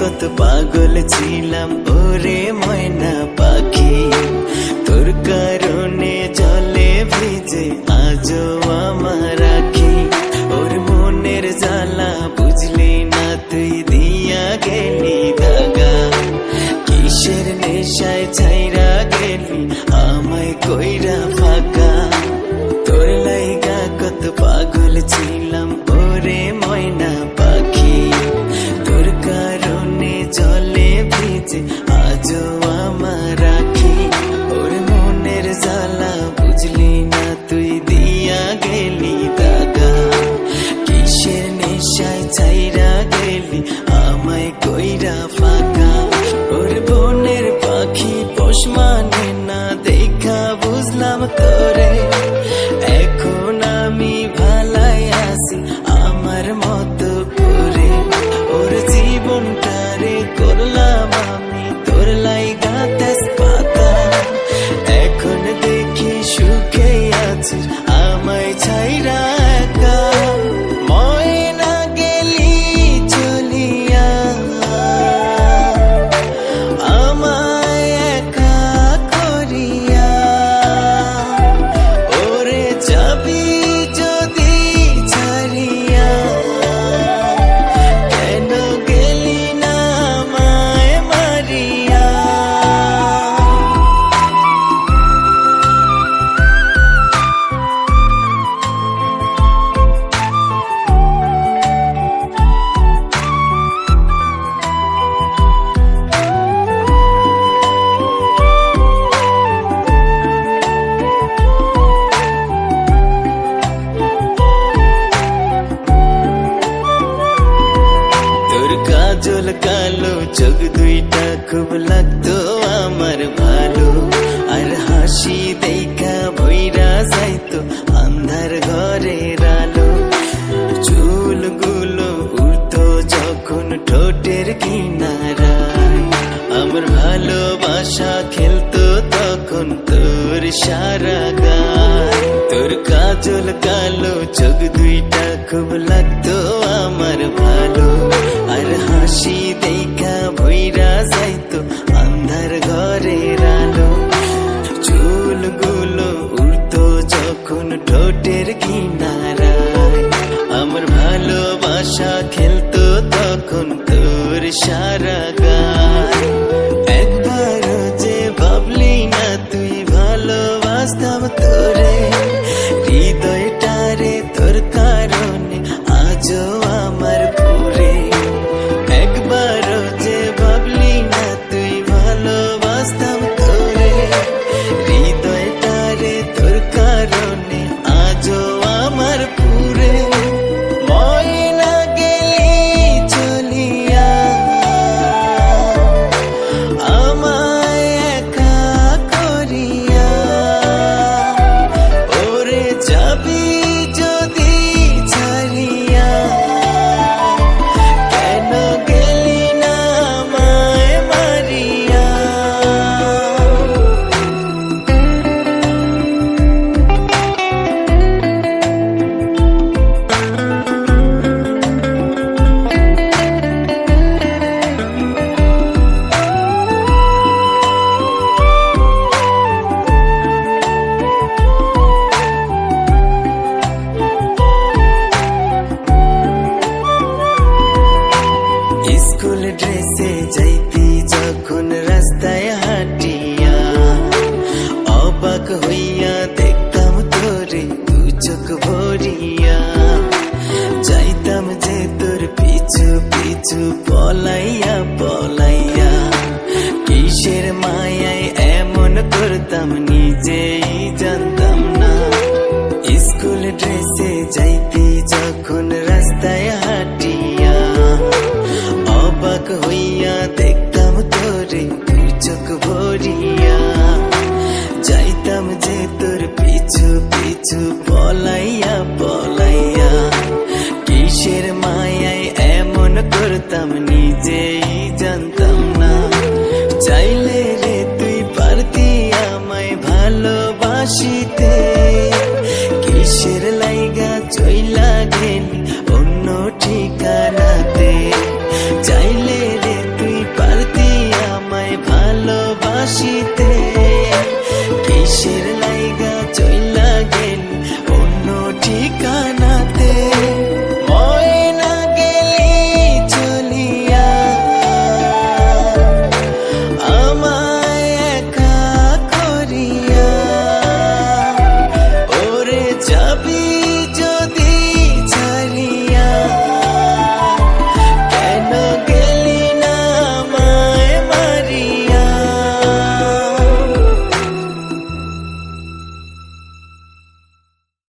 কত পাগল ছিলাম ওরে ময়না পাখি, তোর কারণে জলে ভিজে আজও আমার আখি। ওর মনের জ্বালা বুঝলি না তুই দিয়া গেলি দাগা, কিসের নেশায় ছাইরা গেলি আমায় কইরা ফাঁকা। তোর লাইগা কত পাগল ছিলাম ওরে ময়না পাখি, তোর কারণে জলে ভিজে আজও আমার আখি। ওর মনের জ্বালা বুঝলি না তুই দিয়া গেলি দাগা, কিসের নেশায় ছাইরা গেলি আমায় কইরা ফাঁকা। ওর বনের পাখি পোষ মানে না দেখা বুঝলাম তোরে, এখন আমি ভালাই আছি আমার মতো করে। ওর জীবনটারে করলাম আমি তোর লাইগা তেজপাতা, এখন দেখি সুখে আছিস আমায় ছাইরা একা। ময়না গেলি চলিয়া আমায় একা করিয়া, ওরে যাবি যদি ছাড়িয়া কেন গেলি না আমায় মারিয়া। তোর কাজল কালো চোখ দুইটা খুব লাগতো আমার ভালো, আর হাসি দেখা ভইরা যাইতো আন্ধার ঘরের আলো। চুলগুলো উড়তো যখন ঠোঁটের কিনারায়, আমার ভালোবাসা খেলতো তখন তোর সারা গায়। তোর কাজল কালো চোখ দুইটা খুব লাগতো আমার ভালো, আর হাসি দেখা ভইরা যাইতো আন্ধার ঘরের আলো। চুলগুলো উড়তো যখন ঠোঁটের কিনারায়, আমার ভালোবাসা খেলতো তখন তোর সারা গায়। একবারও যে ভাবলি না তুই ভালোবাসতাম তোরে, হৃদয়টারে তোর কারণে আজও আমার পুরে। একবারও যে ভাবলি না তুই ভালোবাসতাম তোরে, হৃদয়টারে তোর কারণে আজও আমার পুরে। ময়না গেলি চলিয়া আমায় একা করিয়া, ওরে যাবি যদি ছাড়িয়া কেন গেলি না আমায় মারিয়া। স্কুল ড্রেসে যাইতি যখন রাস্তায় হাঁটিয়া, অবাক হইয়া দেখতাম তোরে দু চোখ ভরিয়া। যাইতাম যে তোর পিছু পিছু পলাইয়া পলাইয়া, কিসের মায়ায় এমন করতাম নিজেই জানতাম না। স্কুল ড্রেসে যাইতি যখন রাস্তায় হাঁটিয়া, অবাক হইয়া দেখতাম তোরে দু চোখ ভরিয়া। যাইতাম যে তোর পিছু পিছু পলাইয়া পলাইয়া, কিসের মায়ায় এমন করতাম নিজেই জানতাম না। চাইলে রে তুই পারতি আমায় ভালোবাসিতে, কিসের লাইগা চইলা